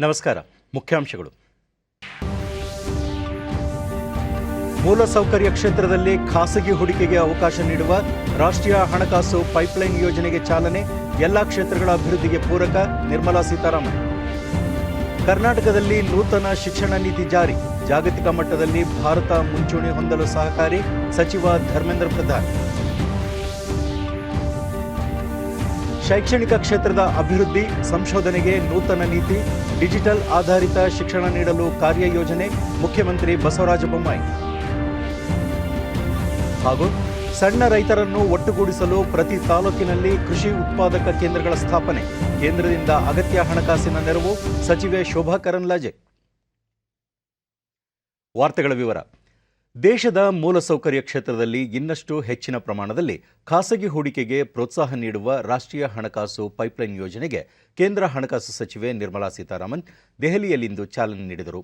ನಮಸ್ಕಾರ. ಮುಖ್ಯಾಂಶಗಳು. ಮೂಲಸೌಕರ್ಯ ಕ್ಷೇತ್ರದಲ್ಲಿ ಖಾಸಗಿ ಹೂಡಿಕೆಗೆ ಅವಕಾಶ ನೀಡುವ ರಾಷ್ಟ್ರೀಯ ಹಣಕಾಸು ಪೈಪ್ಲೈನ್ ಯೋಜನೆಗೆ ಚಾಲನೆ, ಎಲ್ಲ ಕ್ಷೇತ್ರಗಳ ಅಭಿವೃದ್ಧಿಗೆ ಪೂರಕ. ನಿರ್ಮಲಾ ಸೀತಾರಾಮನ್. ಕರ್ನಾಟಕದಲ್ಲಿ ನೂತನ ಶಿಕ್ಷಣ ನೀತಿ ಜಾರಿ, ಜಾಗತಿಕ ಮಟ್ಟದಲ್ಲಿ ಭಾರತ ಮುಂಚೂಣಿ ಹೊಂದಲು ಸಹಕಾರಿ. ಸಚಿವ ಧರ್ಮೇಂದ್ರ ಪ್ರಧಾನ್. ಶೈಕ್ಷಣಿಕ ಕ್ಷೇತ್ರದ ಅಭಿವೃದ್ಧಿ, ಸಂಶೋಧನೆಗೆ ನೂತನ ನೀತಿ, ಡಿಜಿಟಲ್ ಆಧಾರಿತ ಶಿಕ್ಷಣ ನೀಡಲು ಕಾರ್ಯಯೋಜನೆ. ಮುಖ್ಯಮಂತ್ರಿ ಬಸವರಾಜ ಬೊಮ್ಮಾಯಿ. ಹಾಗೂ ಸಣ್ಣ ರೈತರನ್ನು ಒಟ್ಟುಗೂಡಿಸಲು ಪ್ರತಿ ತಾಲೂಕಿನಲ್ಲಿ ಕೃಷಿ ಉತ್ಪಾದಕ ಕೇಂದ್ರಗಳ ಸ್ಥಾಪನೆ, ಕೇಂದ್ರದಿಂದ ಅಗತ್ಯ ಹಣಕಾಸಿನ ನೆರವು. ಸಚಿವೆ ಶೋಭಾ ಕರಂದ್ಲಾಜೆ. ವಾರ್ತೆಗಳ ವಿವರ. ದೇಶದ ಮೂಲಸೌಕರ್ಯ ಕ್ಷೇತ್ರದಲ್ಲಿ ಇನ್ನಷ್ಟು ಹೆಚ್ಚಿನ ಪ್ರಮಾಣದಲ್ಲಿ ಖಾಸಗಿ ಹೂಡಿಕೆಗೆ ಪ್ರೋತ್ಸಾಹ ನೀಡುವ ರಾಷ್ಟ್ರೀಯ ಹಣಕಾಸು ಪೈಪ್ಲೈನ್ ಯೋಜನೆಗೆ ಕೇಂದ್ರ ಹಣಕಾಸು ಸಚಿವೆ ನಿರ್ಮಲಾ ಸೀತಾರಾಮನ್ ದೆಹಲಿಯಲ್ಲಿಂದು ಚಾಲನೆ ನೀಡಿದರು.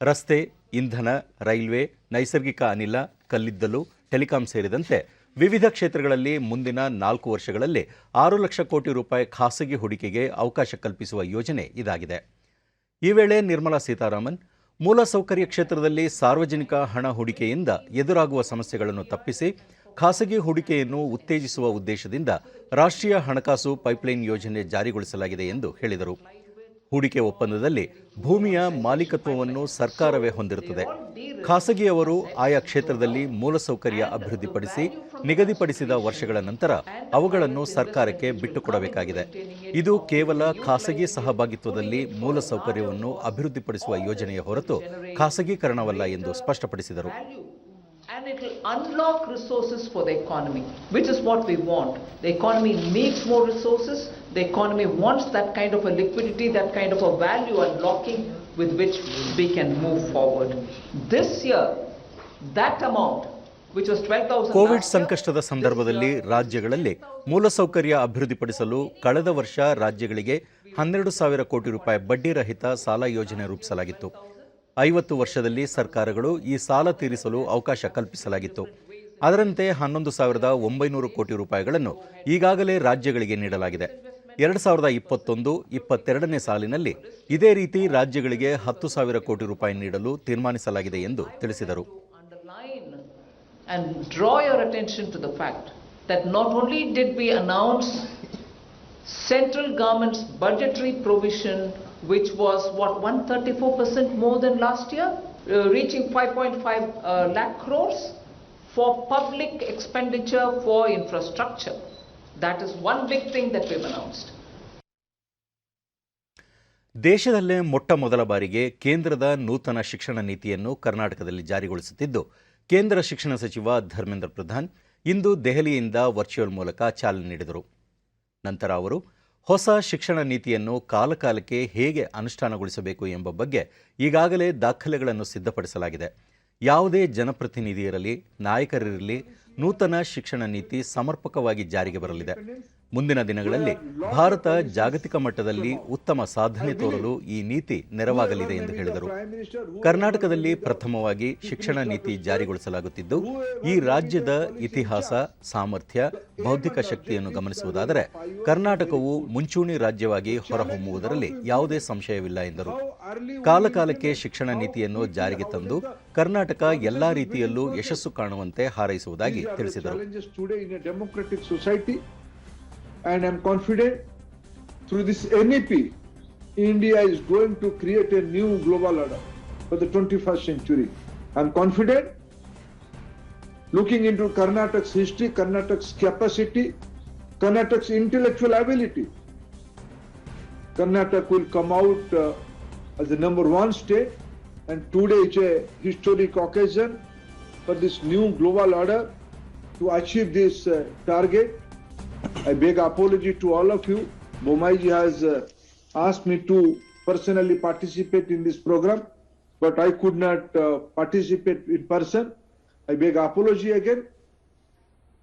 ರಸ್ತೆ, ಇಂಧನ, ರೈಲ್ವೆ, ನೈಸರ್ಗಿಕ ಅನಿಲ, ಕಲ್ಲಿದ್ದಲು, ಟೆಲಿಕಾಂ ಸೇರಿದಂತೆ ವಿವಿಧ ಕ್ಷೇತ್ರಗಳಲ್ಲಿ ಮುಂದಿನ 4 ವರ್ಷಗಳಲ್ಲಿ 6 ಲಕ್ಷ ಕೋಟಿ ರೂಪಾಯಿ ಖಾಸಗಿ ಹೂಡಿಕೆಗೆ ಅವಕಾಶ ಕಲ್ಪಿಸುವ ಯೋಜನೆ ಇದಾಗಿದೆ. ಈ ವೇಳೆ ನಿರ್ಮಲಾ ಸೀತಾರಾಮನ್ ಮೂಲಸೌಕರ್ಯ ಕ್ಷೇತ್ರದಲ್ಲಿ ಸಾರ್ವಜನಿಕ ಹಣ ಹೂಡಿಕೆಯಿಂದ ಎದುರಾಗುವ ಸಮಸ್ಯೆಗಳನ್ನು ತಪ್ಪಿಸಿ ಖಾಸಗಿ ಹೂಡಿಕೆಯನ್ನು ಉತ್ತೇಜಿಸುವ ಉದ್ದೇಶದಿಂದ ರಾಷ್ಟ್ರೀಯ ಹಣಕಾಸು ಪೈಪ್ಲೈನ್ ಯೋಜನೆ ಜಾರಿಗೊಳಿಸಲಾಗಿದೆ ಎಂದು ಹೇಳಿದರು. ಹೂಡಿಕೆ ಒಪ್ಪಂದದಲ್ಲಿ ಭೂಮಿಯ ಮಾಲೀಕತ್ವವನ್ನು ಸರ್ಕಾರವೇ ಹೊಂದಿರುತ್ತದೆ. ಖಾಸಗಿಯವರು ಆಯಾ ಕ್ಷೇತ್ರದಲ್ಲಿ ಮೂಲಸೌಕರ್ಯ ಅಭಿವೃದ್ಧಿಪಡಿಸಿ ನಿಗದಿಪಡಿಸಿದ ವರ್ಷಗಳ ನಂತರ ಅವುಗಳನ್ನು ಸರ್ಕಾರಕ್ಕೆ ಬಿಟ್ಟುಕೊಡಬೇಕಾಗಿದೆ. ಇದು ಕೇವಲ ಖಾಸಗಿ ಸಹಭಾಗಿತ್ವದಲ್ಲಿ ಮೂಲಸೌಕರ್ಯವನ್ನು ಅಭಿವೃದ್ಧಿಪಡಿಸುವ ಯೋಜನೆಯ ಹೊರತು ಖಾಸಗೀಕರಣವಲ್ಲ ಎಂದು ಸ್ಪಷ್ಟಪಡಿಸಿದರು. And it will unlock resources for the economy, which is what we want. The economy needs more resources. The economy wants that kind of a liquidity, that kind of a value unlocking with which we can move forward. This year, that amount, which was 12,000. Covid ಸಂಕಷ್ಟದ ಸಂದರ್ಭದಲ್ಲಿ ರಾಜ್ಯಗಳಲ್ಲಿ ಮೂಲಸೌಕರ್ಯ ಅಭಿವೃದ್ಧಿಪಡಿಸಲು ಕಳೆದ ವರ್ಷ ರಾಜ್ಯಗಳಿಗೆ 12,000 ಕೋಟಿ ರೂಪಾಯಿ ಬಡ್ಡಿ ರಹಿತ ಸಾಲ ಯೋಜನೆ ರೂಪಿಸಲಾಗಿತ್ತು. 50 ವರ್ಷದಲ್ಲಿ ಸರ್ಕಾರಗಳು ಈ ಸಾಲ ತೀರಿಸಲು ಅವಕಾಶ ಕಲ್ಪಿಸಲಾಗಿತ್ತು. ಅದರಂತೆ 11,900 ಕೋಟಿ ರೂಪಾಯಿಗಳನ್ನು ಈಗಾಗಲೇ ರಾಜ್ಯಗಳಿಗೆ ನೀಡಲಾಗಿದೆ. 2021-22ನೇ ಸಾಲಿನಲ್ಲಿ ಇದೇ ರೀತಿ ರಾಜ್ಯಗಳಿಗೆ 10,000 ಕೋಟಿ ರೂಪಾಯಿ ನೀಡಲು ತೀರ್ಮಾನಿಸಲಾಗಿದೆ ಎಂದು ತಿಳಿಸಿದರು. And draw your attention to the fact that not only did we announce central government's budgetary provision, which was 134% more than last year, reaching 5.5 lakh crores for public expenditure for infrastructure. That is one big thing that we've announced. ದೇಶದಲ್ಲೇ ಮೊಟ್ಟ ಮೊದಲ ಬಾರಿಗೆ ಕೇಂದ್ರದ ನೂತನ ಶಿಕ್ಷಣ ನೀತಿಯನ್ನು ಕರ್ನಾಟಕದಲ್ಲಿ ಜಾರಿಗೊಳಿಸುತ್ತಿದ್ದು, ಕೇಂದ್ರ ಶಿಕ್ಷಣ ಸಚಿವ ಧರ್ಮೇಂದ್ರ ಪ್ರಧಾನ್ ಇಂದು ದೆಹಲಿಯಿಂದ ವರ್ಚುವಲ್ ಮೂಲಕ ಚಾಲನೆ ನೀಡಿದರು. ನಂತರ ಅವರು ಹೊಸ ಶಿಕ್ಷಣ ನೀತಿಯನ್ನು ಕಾಲಕಾಲಕ್ಕೆ ಹೇಗೆ ಅನುಷ್ಠಾನಗೊಳಿಸಬೇಕು ಎಂಬ ಬಗ್ಗೆ ಈಗಾಗಲೇ ದಾಖಲೆಗಳನ್ನು ಸಿದ್ಧಪಡಿಸಲಾಗಿದೆ. ಯಾವುದೇ ಜನಪ್ರತಿನಿಧಿಯಿರಲಿ, ನಾಯಕರಿರಲಿ, ನೂತನ ಶಿಕ್ಷಣ ನೀತಿ ಸಮರ್ಪಕವಾಗಿ ಜಾರಿಗೆ ಬರಲಿದೆ. ಮುಂದಿನ ದಿನಗಳಲ್ಲಿ ಭಾರತ ಜಾಗತಿಕ ಮಟ್ಟದಲ್ಲಿ ಉತ್ತಮ ಸಾಧನೆ ತೋರಲು ಈ ನೀತಿ ನೆರವಾಗಲಿದೆ ಎಂದು ಹೇಳಿದರು. ಕರ್ನಾಟಕದಲ್ಲಿ ಪ್ರಥಮವಾಗಿ ಶಿಕ್ಷಣ ನೀತಿ ಜಾರಿಗೊಳಿಸಲಾಗುತ್ತಿದ್ದು, ಈ ರಾಜ್ಯದ ಇತಿಹಾಸ, ಸಾಮರ್ಥ್ಯ, ಬೌದ್ಧಿಕ ಶಕ್ತಿಯನ್ನು ಗಮನಿಸುವುದಾದರೆ ಕರ್ನಾಟಕವು ಮುಂಚೂಣಿ ರಾಜ್ಯವಾಗಿ ಹೊರಹೊಮ್ಮುವುದರಲ್ಲಿ ಯಾವುದೇ ಸಂಶಯವಿಲ್ಲ ಎಂದರು. ಕಾಲಕಾಲಕ್ಕೆ ಶಿಕ್ಷಣ ನೀತಿಯನ್ನು ಜಾರಿಗೆ ತಂದು ಕರ್ನಾಟಕ ಎಲ್ಲಾ ರೀತಿಯಲ್ಲೂ ಯಶಸ್ಸು ಕಾಣುವಂತೆ ಹಾರೈಸುವುದಾಗಿ ತಿಳಿಸಿದರು. And I'm confident through this NEP, India is going to create a new global order for the 21st century. I'm confident, looking into Karnataka's history, Karnataka's capacity, Karnataka's intellectual ability, Karnataka will come out as the number 1 state, and today is a historic occasion for this new global order to achieve this target. I beg apology to all of you. Bomaiji has asked me to personally participate in this program, but I could not participate in person. I beg apology again.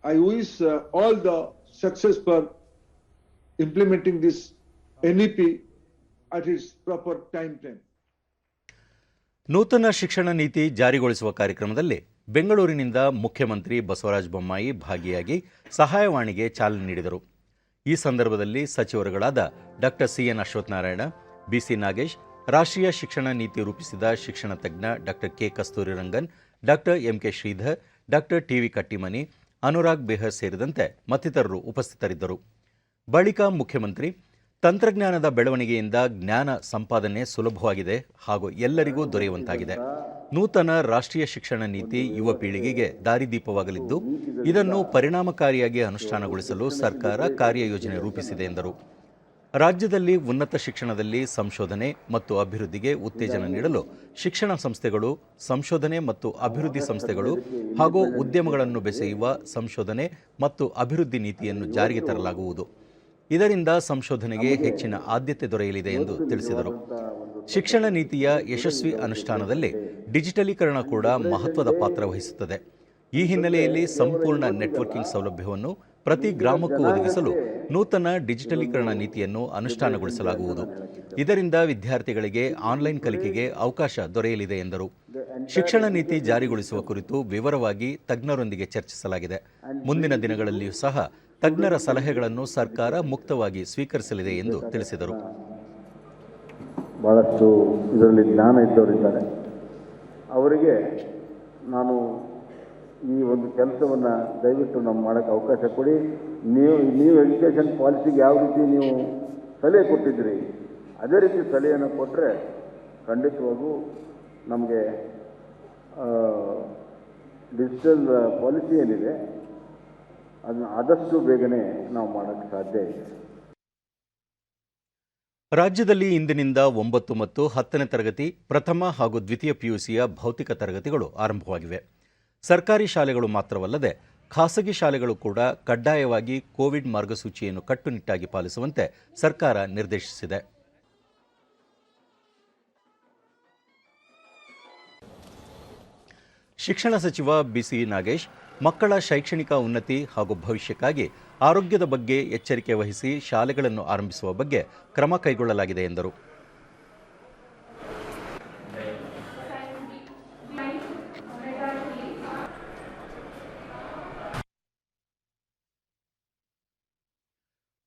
I wish all the success for implementing this NEP at its proper time frame. ನೂತನ ಶಿಕ್ಷಣ ನೀತಿ ಜಾರಿಗೊಳಿಸುವ ಕಾರ್ಯಕ್ರಮದಲ್ಲಿ ಬೆಂಗಳೂರಿನಿಂದ ಮುಖ್ಯಮಂತ್ರಿ ಬಸವರಾಜ ಬೊಮ್ಮಾಯಿ ಭಾಗಿಯಾಗಿ ಸಹಾಯವಾಣಿಗೆ ಚಾಲನೆ ನೀಡಿದರು. ಈ ಸಂದರ್ಭದಲ್ಲಿ ಸಚಿವರುಗಳಾದ doctor CN Ashwathnarayan, BC Nagesh, ರಾಷ್ಟ್ರೀಯ ಶಿಕ್ಷಣ ನೀತಿ ರೂಪಿಸಿದ ಶಿಕ್ಷಣ ತಜ್ಞ doctor K Kasturi Rangan, doctor MK Sridhar, doctor TV Kattimani, Anurag Behar ಸೇರಿದಂತೆ ಮತ್ತಿತರರು ಉಪಸ್ಥಿತರಿದ್ದರು. ಬಳಿಕ ಮುಖ್ಯಮಂತ್ರಿ, ತಂತ್ರಜ್ಞಾನದ ಬೆಳವಣಿಗೆಯಿಂದ ಜ್ಞಾನ ಸಂಪಾದನೆ ಸುಲಭವಾಗಿದೆ ಹಾಗೂ ಎಲ್ಲರಿಗೂ ದೊರೆಯುವಂತಾಗಿದೆ. ನೂತನ ರಾಷ್ಟ್ರೀಯ ಶಿಕ್ಷಣ ನೀತಿ ಯುವ ಪೀಳಿಗೆಗೆ ದಾರಿದೀಪವಾಗಲಿದ್ದು, ಇದನ್ನು ಪರಿಣಾಮಕಾರಿಯಾಗಿ ಅನುಷ್ಠಾನಗೊಳಿಸಲು ಸರ್ಕಾರ ಕಾರ್ಯಯೋಜನೆ ರೂಪಿಸಿದೆ ಎಂದರು. ರಾಜ್ಯದಲ್ಲಿ ಉನ್ನತ ಶಿಕ್ಷಣದಲ್ಲಿ ಸಂಶೋಧನೆ ಮತ್ತು ಅಭಿವೃದ್ಧಿಗೆ ಉತ್ತೇಜನ ನೀಡಲು ಶಿಕ್ಷಣ ಸಂಸ್ಥೆಗಳು, ಸಂಶೋಧನೆ ಮತ್ತು ಅಭಿವೃದ್ಧಿ ಸಂಸ್ಥೆಗಳು ಹಾಗೂ ಉದ್ಯಮಗಳನ್ನು ಬೆಸೆಯುವ ಸಂಶೋಧನೆ ಮತ್ತು ಅಭಿವೃದ್ಧಿ ನೀತಿಯನ್ನು ಜಾರಿಗೆ ತರಲಾಗುವುದು. ಇದರಿಂದ ಸಂಶೋಧನೆಗೆ ಹೆಚ್ಚಿನ ಆದ್ಯತೆ ದೊರೆಯಲಿದೆ ಎಂದು ತಿಳಿಸಿದರು. ಶಿಕ್ಷಣ ನೀತಿಯ ಯಶಸ್ವಿ ಅನುಷ್ಠಾನದಲ್ಲಿ ಡಿಜಿಟಲೀಕರಣ ಕೂಡ ಮಹತ್ವದ ಪಾತ್ರ ವಹಿಸುತ್ತದೆ. ಈ ಹಿನ್ನೆಲೆಯಲ್ಲಿ ಸಂಪೂರ್ಣ ನೆಟ್ವರ್ಕಿಂಗ್ ಸೌಲಭ್ಯವನ್ನು ಪ್ರತಿ ಗ್ರಾಮಕ್ಕೂ ಒದಗಿಸಲು ನೂತನ ಡಿಜಿಟಲೀಕರಣ ನೀತಿಯನ್ನು ಅನುಷ್ಠಾನಗೊಳಿಸಲಾಗುವುದು. ಇದರಿಂದ ವಿದ್ಯಾರ್ಥಿಗಳಿಗೆ ಆನ್ಲೈನ್ ಕಲಿಕೆಗೆ ಅವಕಾಶ ದೊರೆಯಲಿದೆ ಎಂದರು. ಶಿಕ್ಷಣ ನೀತಿ ಜಾರಿಗೊಳಿಸುವ ಕುರಿತು ವಿವರವಾಗಿ ತಜ್ಞರೊಂದಿಗೆ ಚರ್ಚಿಸಲಾಗಿದೆ. ಮುಂದಿನ ದಿನಗಳಲ್ಲಿಯೂ ಸಹ ತಜ್ಞರ ಸಲಹೆಗಳನ್ನು ಸರ್ಕಾರ ಮುಕ್ತವಾಗಿ ಸ್ವೀಕರಿಸಲಿದೆ ಎಂದು ತಿಳಿಸಿದರು. ಭಾಳಷ್ಟು ಇದರಲ್ಲಿ ಜ್ಞಾನ ಇದ್ದವರಿದ್ದಾರೆ. ಅವರಿಗೆ ನಾನು ಈ ಒಂದು ಕೆಲಸವನ್ನು ದಯವಿಟ್ಟು ನಾವು ಮಾಡೋಕ್ಕೆ ಅವಕಾಶ ಕೊಡಿ. ನೀವು ಎಜುಕೇಷನ್ ಪಾಲಿಸಿಗೆ ಯಾವ ರೀತಿ ನೀವು ಸಲಹೆ ಕೊಟ್ಟಿದ್ದೀರಿ, ಅದೇ ರೀತಿ ಸಲಹೆಯನ್ನು ಕೊಟ್ಟರೆ ಖಂಡಿತವಾಗೂ ನಮಗೆ ಡಿಜಿಟಲ್ ಪಾಲಿಸಿ ಏನಿದೆ ಅದನ್ನು ಆದಷ್ಟು ಬೇಗನೆ ನಾವು ಮಾಡೋಕ್ಕೆ ಸಾಧ್ಯ ಇದೆ. ರಾಜ್ಯದಲ್ಲಿ ಇಂದಿನಿಂದ 9 ಮತ್ತು 10ನೇ ತರಗತಿ, ಪ್ರಥಮ ಹಾಗೂ ದ್ವಿತೀಯ ಪಿಯುಸಿಯ ಭೌತಿಕ ತರಗತಿಗಳು ಆರಂಭವಾಗಿವೆ. ಸರ್ಕಾರಿ ಶಾಲೆಗಳು ಮಾತ್ರವಲ್ಲದೆ ಖಾಸಗಿ ಶಾಲೆಗಳು ಕೂಡ ಕಡ್ಡಾಯವಾಗಿ ಕೋವಿಡ್ ಮಾರ್ಗಸೂಚಿಯನ್ನು ಕಟ್ಟುನಿಟ್ಟಾಗಿ ಪಾಲಿಸುವಂತೆ ಸರ್ಕಾರ ನಿರ್ದೇಶಿಸಿದೆ. ಶಿಕ್ಷಣ ಸಚಿವ ಬಿಸಿ ನಾಗೇಶ್, ಮಕ್ಕಳ ಶೈಕ್ಷಣಿಕ ಉನ್ನತಿ ಹಾಗೂ ಭವಿಷ್ಯಕ್ಕಾಗಿ ಆರೋಗ್ಯದ ಬಗ್ಗೆ ಎಚ್ಚರಿಕೆ ವಹಿಸಿ ಶಾಲೆಗಳನ್ನು ಆರಂಭಿಸುವ ಬಗ್ಗೆ ಕ್ರಮ ಕೈಗೊಳ್ಳಲಾಗಿದೆ ಎಂದರು.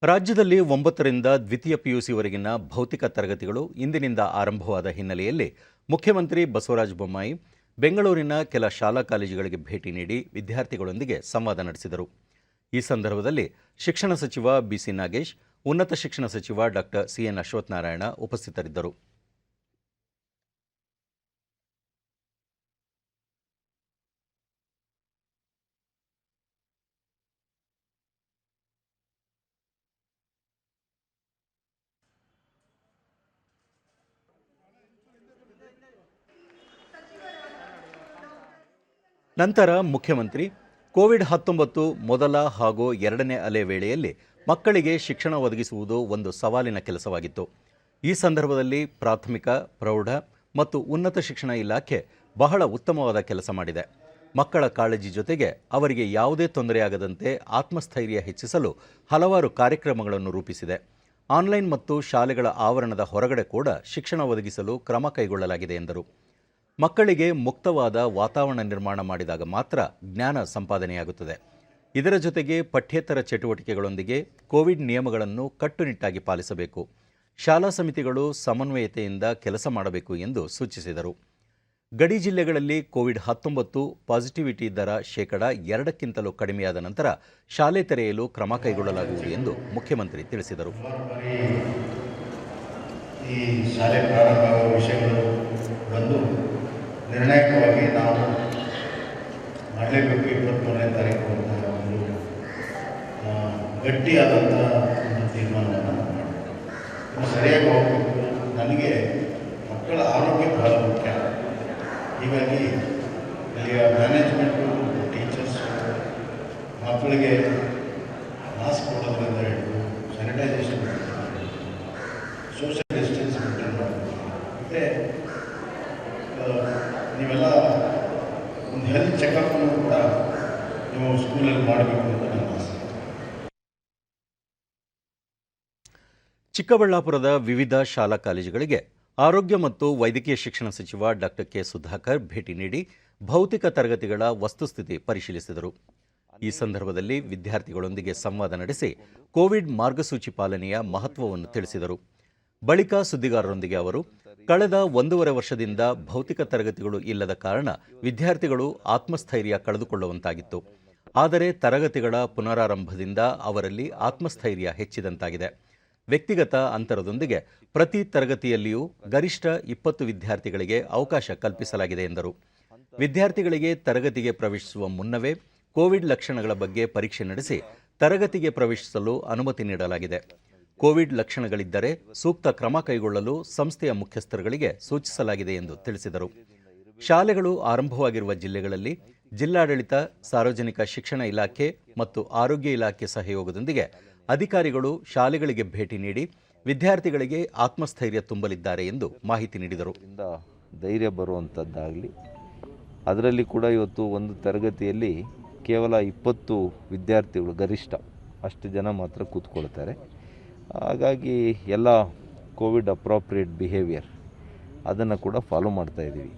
ರಾಜ್ಯದಲ್ಲಿ 9ರಿಂದ ದ್ವಿತೀಯ ಪಿಯುಸಿವರೆಗಿನ ಭೌತಿಕ ತರಗತಿಗಳು ಇಂದಿನಿಂದ ಆರಂಭವಾದ ಹಿನ್ನೆಲೆಯಲ್ಲಿ ಮುಖ್ಯಮಂತ್ರಿ ಬಸವರಾಜ ಬೊಮ್ಮಾಯಿ ಬೆಂಗಳೂರಿನ ಕೆಲ ಶಾಲಾ ಕಾಲೇಜುಗಳಿಗೆ ಭೇಟಿ ನೀಡಿ ವಿದ್ಯಾರ್ಥಿಗಳೊಂದಿಗೆ ಸಂವಾದ ನಡೆಸಿದರು. ಈ ಸಂದರ್ಭದಲ್ಲಿ ಶಿಕ್ಷಣ ಸಚಿವ ಬಿಸಿ ನಾಗೇಶ್, ಉನ್ನತ ಶಿಕ್ಷಣ ಸಚಿವ ಡಾಕ್ಟರ್ ಸಿಎನ್ ಅಶ್ವತ್ಥನಾರಾಯಣ ಉಪಸ್ಥಿತರಿದ್ದರು. ನಂತರ ಮುಖ್ಯಮಂತ್ರಿ, ಕೋವಿಡ್-19 ಮೊದಲ ಹಾಗೂ ಎರಡನೇ ಅಲೆ ವೇಳೆಯಲ್ಲಿ ಮಕ್ಕಳಿಗೆ ಶಿಕ್ಷಣ ಒದಗಿಸುವುದು ಒಂದು ಸವಾಲಿನ ಕೆಲಸವಾಗಿತ್ತು. ಈ ಸಂದರ್ಭದಲ್ಲಿ ಪ್ರಾಥಮಿಕ, ಪ್ರೌಢ ಮತ್ತು ಉನ್ನತ ಶಿಕ್ಷಣ ಇಲಾಖೆ ಬಹಳ ಉತ್ತಮವಾದ ಕೆಲಸ ಮಾಡಿದೆ. ಮಕ್ಕಳ ಕಾಳಜಿ ಜೊತೆಗೆ ಅವರಿಗೆ ಯಾವುದೇ ತೊಂದರೆಯಾಗದಂತೆ ಆತ್ಮಸ್ಥೈರ್ಯ ಹೆಚ್ಚಿಸಲು ಹಲವಾರು ಕಾರ್ಯಕ್ರಮಗಳನ್ನು ರೂಪಿಸಿದೆ. ಆನ್ಲೈನ್ ಮತ್ತು ಶಾಲೆಗಳ ಆವರಣದ ಹೊರಗಡೆ ಕೂಡ ಶಿಕ್ಷಣ ಒದಗಿಸಲು ಕ್ರಮ ಕೈಗೊಳ್ಳಲಾಗಿದೆ ಎಂದರು. ಮಕ್ಕಳಿಗೆ ಮುಕ್ತವಾದ ವಾತಾವರಣ ನಿರ್ಮಾಣ ಮಾಡಿದಾಗ ಮಾತ್ರ ಜ್ಞಾನ ಸಂಪಾದನೆಯಾಗುತ್ತದೆ. ಇದರ ಜೊತೆಗೆ ಪಠ್ಯೇತರ ಚಟುವಟಿಕೆಗಳೊಂದಿಗೆ ಕೋವಿಡ್ ನಿಯಮಗಳನ್ನು ಕಟ್ಟುನಿಟ್ಟಾಗಿ ಪಾಲಿಸಬೇಕು. ಶಾಲಾ ಸಮಿತಿಗಳು ಸಮನ್ವಯತೆಯಿಂದ ಕೆಲಸ ಮಾಡಬೇಕು ಎಂದು ಸೂಚಿಸಿದರು. ಗಡಿ ಜಿಲ್ಲೆಗಳಲ್ಲಿ ಕೋವಿಡ್-19 ಪಾಸಿಟಿವಿಟಿ ದರ 2% ಕಡಿಮೆಯಾದ ನಂತರ ಶಾಲೆ ತೆರೆಯಲು ಕ್ರಮ ಕೈಗೊಳ್ಳಲಾಗುವುದು ಎಂದು ಮುಖ್ಯಮಂತ್ರಿ ತಿಳಿಸಿದರು. ಈ ಶಾಲೆ ಪ್ರಾರಂಭವಾಗುವ ವಿಷಯಗಳು ಬಂದು ನಿರ್ಣಾಯಕವಾಗಿ ನಾವು ಮಾಡಲೇಬೇಕು. 23ನೇ ತಾರೀಕು ಅಂತ ಒಂದು ಗಟ್ಟಿಯಾದಂಥ ಒಂದು ತೀರ್ಮಾನವನ್ನು ಮಾಡಬೇಕು. ಸರಿಯಾಗಿ ಹೋಗಬೇಕು. ನನಗೆ ಮಕ್ಕಳ ಆರೋಗ್ಯ ಬಹಳ ಮುಖ್ಯ. ಹೀಗಾಗಿ ಇಲ್ಲಿಯ ಮ್ಯಾನೇಜ್ಮೆಂಟು, ಟೀಚರ್ಸು ಮಕ್ಕಳಿಗೆ ಮಾಸ್ಕ್ ಕೊಡೋದ್ರಿಂದ ಹಿಡಿದು ಸ್ಯಾನಿಟೈಸೇಷನ್, ಸೋಷಿಯಲ್ ಡಿಸ್ಟೆನ್ಸ್ ಮೇಂಟೈನ್ ಮಾಡಬೇಕು. ಮತ್ತು ನೀವೆಲ್ಲ ಒಂದು ಹೆಲ್ತ್ ಚೆಕಪ್ಪನ್ನು ಕೂಡ ನೀವು ಸ್ಕೂಲಲ್ಲಿ ಮಾಡಬೇಕು ಅಂತ ನನ್ನ ಆಸೆ. ಚಿಕ್ಕಬಳ್ಳಾಪುರದ ವಿವಿಧ ಶಾಲಾ ಕಾಲೇಜುಗಳಿಗೆ ಆರೋಗ್ಯ ಮತ್ತು ವೈದ್ಯಕೀಯ ಶಿಕ್ಷಣ ಸಚಿವ ಡಾಕ್ಟರ್ ಕೆ ಸುಧಾಕರ್ ಭೇಟಿ ನೀಡಿ ಭೌತಿಕ ತರಗತಿಗಳ ವಸ್ತುಸ್ಥಿತಿ ಪರಿಶೀಲಿಸಿದರು. ಈ ಸಂದರ್ಭದಲ್ಲಿ ವಿದ್ಯಾರ್ಥಿಗಳೊಂದಿಗೆ ಸಂವಾದ ನಡೆಸಿ ಕೋವಿಡ್ ಮಾರ್ಗಸೂಚಿ ಪಾಲನೆಯ ಮಹತ್ವವನ್ನು ತಿಳಿಸಿದರು. ಬಳಿಕ ಸುದ್ದಿಗಾರರೊಂದಿಗೆ ಅವರು, ಕಳೆದ 1.5 ವರ್ಷದಿಂದ ಭೌತಿಕ ತರಗತಿಗಳು ಇಲ್ಲದ ಕಾರಣ ವಿದ್ಯಾರ್ಥಿಗಳು ಆತ್ಮಸ್ಥೈರ್ಯ ಕಳೆದುಕೊಳ್ಳುವಂತಾಗಿತ್ತು. ಆದರೆ ತರಗತಿಗಳ ಪುನರಾರಂಭದಿಂದ ಅವರಲ್ಲಿ ಆತ್ಮಸ್ಥೈರ್ಯ ಹೆಚ್ಚಿದಂತಾಗಿದೆ. ವ್ಯಕ್ತಿಗತ ಅಂತರದೊಂದಿಗೆ ಪ್ರತಿ ತರಗತಿಯಲ್ಲಿಯೂ ಗರಿಷ್ಠ 20 ವಿದ್ಯಾರ್ಥಿಗಳಿಗೆ ಅವಕಾಶ ಕಲ್ಪಿಸಲಾಗಿದೆ ಎಂದರು. ವಿದ್ಯಾರ್ಥಿಗಳಿಗೆ ತರಗತಿಗೆ ಪ್ರವೇಶಿಸುವ ಮುನ್ನವೇ ಕೋವಿಡ್ ಲಕ್ಷಣಗಳ ಬಗ್ಗೆ ಪರೀಕ್ಷೆ ನಡೆಸಿ ತರಗತಿಗೆ ಪ್ರವೇಶಿಸಲು ಅನುಮತಿ ನೀಡಲಾಗಿದೆ. ಕೋವಿಡ್ ಲಕ್ಷಣಗಳಿದ್ದರೆ ಸೂಕ್ತ ಕ್ರಮ ಕೈಗೊಳ್ಳಲು ಸಂಸ್ಥೆಯ ಮುಖ್ಯಸ್ಥರುಗಳಿಗೆ ಸೂಚಿಸಲಾಗಿದೆ ಎಂದು ತಿಳಿಸಿದರು. ಶಾಲೆಗಳು ಆರಂಭವಾಗಿರುವ ಜಿಲ್ಲೆಗಳಲ್ಲಿ ಜಿಲ್ಲಾಡಳಿತ, ಸಾರ್ವಜನಿಕ ಶಿಕ್ಷಣ ಇಲಾಖೆ ಮತ್ತು ಆರೋಗ್ಯ ಇಲಾಖೆ ಸಹಯೋಗದೊಂದಿಗೆ ಅಧಿಕಾರಿಗಳು ಶಾಲೆಗಳಿಗೆ ಭೇಟಿ ನೀಡಿ ವಿದ್ಯಾರ್ಥಿಗಳಿಗೆ ಆತ್ಮಸ್ಥೈರ್ಯ ತುಂಬಲಿದ್ದಾರೆ ಎಂದು ಮಾಹಿತಿ ನೀಡಿದರು. ಧೈರ್ಯ ಬರುವಂಥದ್ದಾಗಲಿ, ಅದರಲ್ಲಿ ಕೂಡ ಇವತ್ತು ಒಂದು ತರಗತಿಯಲ್ಲಿ ಕೇವಲ 20 ವಿದ್ಯಾರ್ಥಿಗಳು ಗರಿಷ್ಠ ಅಷ್ಟು ಜನ ಮಾತ್ರ ಕೂತ್ಕೊಳ್ತಾರೆ. ಹಾಗಾಗಿ ಎಲ್ಲ ಕೋವಿಡ್ ಅಪ್ರಾಪ್ರಿಯೇಟ್ ಬಿಹೇವಿಯರ್ ಅದನ್ನು ಕೂಡ ಫಾಲೋ ಮಾಡ್ತಾ ಇದ್ದೀವಿ.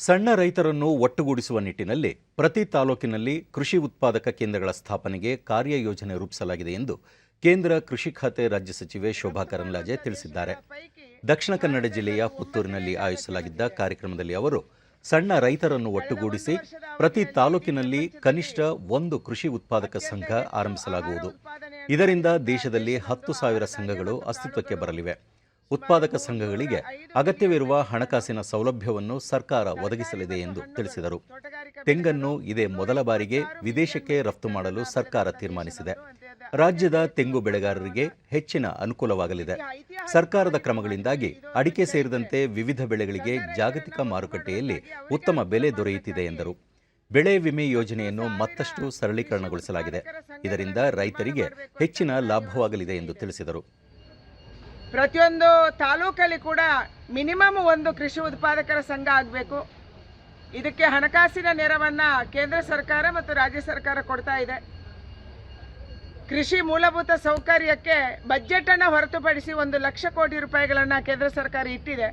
ಸಣ್ಣ ರೈತರನ್ನು ಒಟ್ಟುಗೂಡಿಸುವ ನಿಟ್ಟಿನಲ್ಲಿ ಪ್ರತಿ ತಾಲೂಕಿನಲ್ಲಿ ಕೃಷಿ ಉತ್ಪಾದಕ ಕೇಂದ್ರಗಳ ಸ್ಥಾಪನೆಗೆ ಕಾರ್ಯಯೋಜನೆ ರೂಪಿಸಲಾಗಿದೆ ಎಂದು ಕೇಂದ್ರ ಕೃಷಿ ಖಾತೆ ರಾಜ್ಯ ಸಚಿವೆ ಶೋಭಾ ಕರಂದ್ಲಾಜೆ ತಿಳಿಸಿದ್ದಾರೆ. ದಕ್ಷಿಣ ಕನ್ನಡ ಜಿಲ್ಲೆಯ ಪುತ್ತೂರಿನಲ್ಲಿ ಆಯೋಜಿಸಲಾಗಿದ್ದ ಕಾರ್ಯಕ್ರಮದಲ್ಲಿ ಅವರು ಸಣ್ಣ ರೈತರನ್ನು ಒಟ್ಟುಗೂಡಿಸಿ ಪ್ರತಿ ತಾಲೂಕಿನಲ್ಲಿ ಕನಿಷ್ಠ 1 ಕೃಷಿ ಉತ್ಪಾದಕ ಸಂಘ ಆರಂಭಿಸಲಾಗುವುದು. ಇದರಿಂದ ದೇಶದಲ್ಲಿ 10,000 ಸಂಘಗಳು ಅಸ್ತಿತ್ವಕ್ಕೆ ಬರಲಿವೆ. ಉತ್ಪಾದಕ ಸಂಘಗಳಿಗೆ ಅಗತ್ಯವಿರುವ ಹಣಕಾಸಿನ ಸೌಲಭ್ಯವನ್ನು ಸರ್ಕಾರ ಒದಗಿಸಲಿದೆ ಎಂದು ತಿಳಿಸಿದರು. ತೆಂಗನ್ನು ಇದೇ ಮೊದಲ ಬಾರಿಗೆ ವಿದೇಶಕ್ಕೆ ರಫ್ತು ಮಾಡಲು ಸರ್ಕಾರ ತೀರ್ಮಾನಿಸಿದೆ. ರಾಜ್ಯದ ತೆಂಗು ಬೆಳೆಗಾರರಿಗೆ ಹೆಚ್ಚಿನ ಅನುಕೂಲವಾಗಲಿದೆ. ಸರ್ಕಾರದ ಕ್ರಮಗಳಿಂದಾಗಿ ಅಡಿಕೆ ಸೇರಿದಂತೆ ವಿವಿಧ ಬೆಳೆಗಳಿಗೆ ಜಾಗತಿಕ ಮಾರುಕಟ್ಟೆಯಲ್ಲಿ ಉತ್ತಮ ಬೆಲೆ ದೊರೆಯುತ್ತಿದೆ ಎಂದರು. ಬೆಳೆ ವಿಮೆ ಯೋಜನೆಯನ್ನು ಮತ್ತಷ್ಟು ಸರಳೀಕರಣಗೊಳಿಸಲಾಗಿದೆ. ಇದರಿಂದ ರೈತರಿಗೆ ಹೆಚ್ಚಿನ ಲಾಭವಾಗಲಿದೆ ಎಂದು ತಿಳಿಸಿದರು. ಪ್ರತಿಯೊಂದು ತಾಲೂಕಲ್ಲಿ ಕೂಡ ಮಿನಿಮಮ್ 1 ಕೃಷಿ ಉತ್ಪಾದಕರ ಸಂಘ ಆಗಬೇಕು. ಇದಕ್ಕೆ ಹಣಕಾಸಿನ ನೆರವನ್ನು ಕೇಂದ್ರ ಸರ್ಕಾರ ಮತ್ತು ರಾಜ್ಯ ಸರ್ಕಾರ ಕೊಡ್ತಾ ಇದೆ. ಕೃಷಿ ಮೂಲಭೂತ ಸೌಕರ್ಯಕ್ಕೆ ಬಜೆಟನ್ನು ಹೊರತುಪಡಿಸಿ 1 ಲಕ್ಷ ಕೋಟಿ ರೂಪಾಯಿಗಳನ್ನು ಕೇಂದ್ರ ಸರ್ಕಾರ ಇಟ್ಟಿದೆ.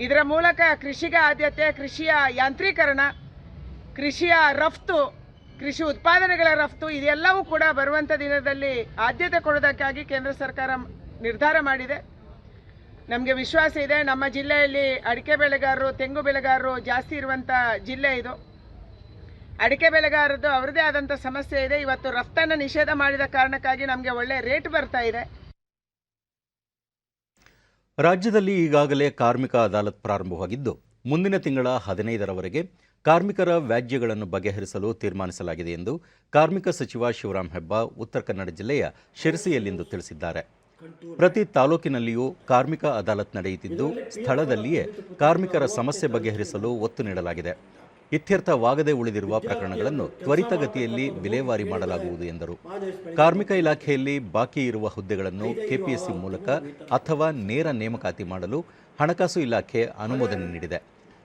ಇದರ ಮೂಲಕ ಕೃಷಿಗೆ ಆದ್ಯತೆ, ಕೃಷಿಯ ಯಾಂತ್ರೀಕರಣ, ಕೃಷಿಯ ರಫ್ತು, ಕೃಷಿ ಉತ್ಪಾದನೆಗಳ ರಫ್ತು ಇದೆಲ್ಲವೂ ಕೂಡ ಬರುವಂಥ ದಿನದಲ್ಲಿ ಆದ್ಯತೆ ಕೊಡೋದಕ್ಕಾಗಿ ಕೇಂದ್ರ ಸರ್ಕಾರ ನಿರ್ಧಾರ ಮಾಡಿದೆ. ನಮಗೆ ವಿಶ್ವಾಸ ಇದೆ, ನಮ್ಮ ಜಿಲ್ಲೆಯಲ್ಲಿ ಅಡಿಕೆ ಬೆಳೆಗಾರರು, ತೆಂಗು ಬೆಳೆಗಾರರು ಜಾಸ್ತಿ ಇರುವಂಥ ಜಿಲ್ಲೆ ಇದು. ಅಡಿಕೆ ಬೆಳೆಗಾರರದ್ದು ಅವರದೇ ಆದಂಥ ಸಮಸ್ಯೆ ಇದೆ. ಇವತ್ತು ರಫ್ತನ್ನು ನಿಷೇಧ ಮಾಡಿದ ಕಾರಣಕ್ಕಾಗಿ ನಮಗೆ ಒಳ್ಳೆ ರೇಟ್ ಬರ್ತಾ ಇದೆ. ರಾಜ್ಯದಲ್ಲಿ ಈಗಾಗಲೇ ಕಾರ್ಮಿಕ ಅದಾಲತ್ ಪ್ರಾರಂಭವಾಗಿದ್ದು ಮುಂದಿನ ತಿಂಗಳ 15ರವರೆಗೆ ಕಾರ್ಮಿಕರ ವ್ಯಾಜ್ಯಗಳನ್ನು ಬಗೆಹರಿಸಲು ತೀರ್ಮಾನಿಸಲಾಗಿದೆ ಎಂದು ಕಾರ್ಮಿಕ ಸಚಿವ ಶಿವರಾಂ ಹೆಬ್ಬಾರ್ ಉತ್ತರ ಕನ್ನಡ ಜಿಲ್ಲೆಯ ಶಿರಸಿಯಲ್ಲಿಂದು ತಿಳಿಸಿದ್ದಾರೆ. ಪ್ರತಿ ತಾಲೂಕಿನಲ್ಲಿಯೂ ಕಾರ್ಮಿಕ ಅದಾಲತ್ ನಡೆಯುತ್ತಿದ್ದು ಸ್ಥಳದಲ್ಲಿಯೇ ಕಾರ್ಮಿಕರ ಸಮಸ್ಯೆ ಬಗೆಹರಿಸಲು ಒತ್ತು ನೀಡಲಾಗಿದೆ. ಇತ್ಯರ್ಥವಾಗದೆ ಉಳಿದಿರುವ ಪ್ರಕರಣಗಳನ್ನು ತ್ವರಿತಗತಿಯಲ್ಲಿ ವಿಲೇವಾರಿ ಮಾಡಲಾಗುವುದು ಎಂದರು. ಕಾರ್ಮಿಕ ಇಲಾಖೆಯಲ್ಲಿ ಬಾಕಿ ಇರುವ ಹುದ್ದೆಗಳನ್ನು ಕೆಪಿಎಸ್ಸಿ ಮೂಲಕ ಅಥವಾ ನೇರ ನೇಮಕಾತಿ ಮಾಡಲು ಹಣಕಾಸು ಇಲಾಖೆ ಅನುಮೋದನೆ ನೀಡಿದೆ.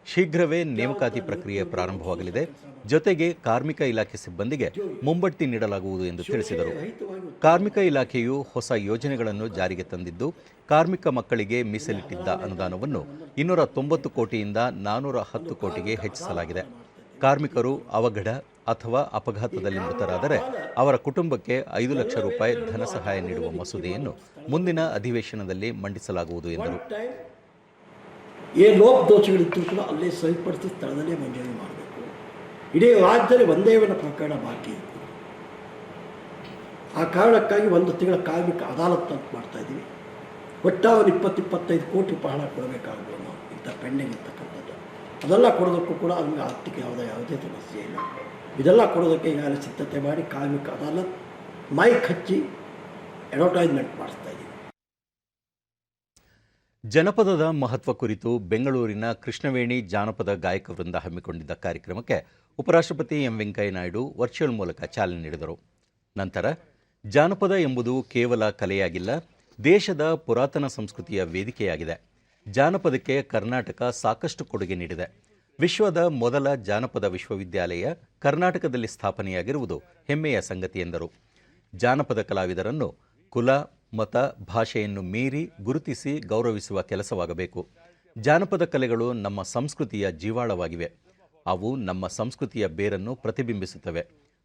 ಶೀಘ್ರವೇ ನೇಮಕಾತಿ ಪ್ರಕ್ರಿಯೆ ಪ್ರಾರಂಭವಾಗಲಿದೆ. ಜೊತೆಗೆ ಕಾರ್ಮಿಕ ಇಲಾಖೆ ಸಿಬ್ಬಂದಿಗೆ ಮುಂಬಡ್ತಿ ನೀಡಲಾಗುವುದು ಎಂದು ತಿಳಿಸಿದರು. ಕಾರ್ಮಿಕ ಇಲಾಖೆಯು ಹೊಸ ಯೋಜನೆಗಳನ್ನು ಜಾರಿಗೆ ತಂದಿದ್ದು ಕಾರ್ಮಿಕ ಮಕ್ಕಳಿಗೆ ಮೀಸಲಿಟ್ಟಿದ್ದ ಅನುದಾನವನ್ನು 290 ಕೋಟಿಯಿಂದ 410 ಕೋಟಿಗೆ ಹೆಚ್ಚಿಸಲಾಗಿದೆ. ಕಾರ್ಮಿಕರು ಅವಘಡ ಅಥವಾ ಅಪಘಾತದಲ್ಲಿ ಮೃತರಾದರೆ ಅವರ ಕುಟುಂಬಕ್ಕೆ 5 ಲಕ್ಷ ರೂಪಾಯಿ ಧನ ಸಹಾಯ ನೀಡುವ ಮಸೂದೆಯನ್ನು ಮುಂದಿನ ಅಧಿವೇಶನದಲ್ಲಿ ಮಂಡಿಸಲಾಗುವುದು ಎಂದರು. ಲೋಪದೋಷಗಳಿದ್ದರೂ ಕೂಡ ಅಲ್ಲೇ ಸರಿಪಡಿಸಿ ಸ್ಥಳದಲ್ಲೇ ಮಂಜೂರಿ ಮಾಡಬೇಕು. ಇಡೀ ರಾಜ್ಯದಲ್ಲಿ ಒಂದೇ ಒಂದು ಪ್ರಕರಣ ಬಾಕಿ ಇತ್ತು. ಆ ಕಾರಣಕ್ಕಾಗಿ 1 ತಿಂಗಳ ಕಾರ್ಮಿಕ ಅದಾಲತ್ ಅಂತ ಮಾಡ್ತಾ ಇದ್ದೀವಿ. ಒಟ್ಟಾಗಿ 20-25 ಕೋಟಿ ರೂಪಾಯಿ ಹಣ ಕೊಡಬೇಕಾಗ್ಬೋದು ನಾವು ಇಂಥ ಪೆಂಡಿಂಗ್ ಇರ್ತಕ್ಕಂಥದ್ದು. ಅದೆಲ್ಲ ಕೊಡೋದಕ್ಕೂ ಕೂಡ ನಮಗೆ ಆರ್ಥಿಕ ಯಾವುದೇ ಸಮಸ್ಯೆ ಇಲ್ಲ. ಇದೆಲ್ಲ ಕೊಡೋದಕ್ಕೆ ಈಗಾಗಲೇ ಸಿದ್ಧತೆ ಮಾಡಿ ಕಾರ್ಮಿಕ ಅದಾಲತ್ ಮೈಕ್ ಹಚ್ಚಿ ಅಡ್ವರ್ಟೈಸ್ಮೆಂಟ್ ಮಾಡಿಸ್ತಾ ಇದ್ದೀವಿ. ಜನಪದದ ಮಹತ್ವ ಕುರಿತು ಬೆಂಗಳೂರಿನ ಕೃಷ್ಣವೇಣಿ ಜಾನಪದ ಗಾಯಕ ವೃಂದ ಹಮ್ಮಿಕೊಂಡಿದ್ದ ಕಾರ್ಯಕ್ರಮಕ್ಕೆ ಉಪರಾಷ್ಟ್ರಪತಿ ಎಂ ವೆಂಕಯ್ಯ ನಾಯ್ಡು ವರ್ಚುವಲ್ ಮೂಲಕ ಚಾಲನೆ ನೀಡಿದರು. ನಂತರ ಜಾನಪದ ಎಂಬುದು ಕೇವಲ ಕಲೆಯಾಗಿಲ್ಲ, ದೇಶದ ಪುರಾತನ ಸಂಸ್ಕೃತಿಯ ವೇದಿಕೆಯಾಗಿದೆ. ಜಾನಪದಕ್ಕೆ ಕರ್ನಾಟಕ ಸಾಕಷ್ಟು ಕೊಡುಗೆ ನೀಡಿದೆ. ವಿಶ್ವದ ಮೊದಲ ಜಾನಪದ ವಿಶ್ವವಿದ್ಯಾಲಯ ಕರ್ನಾಟಕದಲ್ಲಿ ಸ್ಥಾಪನೆಯಾಗಿರುವುದು ಹೆಮ್ಮೆಯ ಸಂಗತಿ ಎಂದರು. ಜಾನಪದ ಕಲಾವಿದರನ್ನು ಕುಲ, ಮತ, ಭಾಷೆಯನ್ನು ಮೀರಿ ಗುರುತಿಸಿ ಗೌರವಿಸುವ ಕೆಲಸವಾಗಬೇಕು. ಜಾನಪದ ಕಲೆಗಳು ನಮ್ಮ ಸಂಸ್ಕೃತಿಯ ಜೀವಾಳವಾಗಿವೆ. ಅವು ನಮ್ಮ ಸಂಸ್ಕೃತಿಯ ಬೇರನ್ನು ಪ್ರತಿಬಿಂಬಿಸುತ್ತವೆ.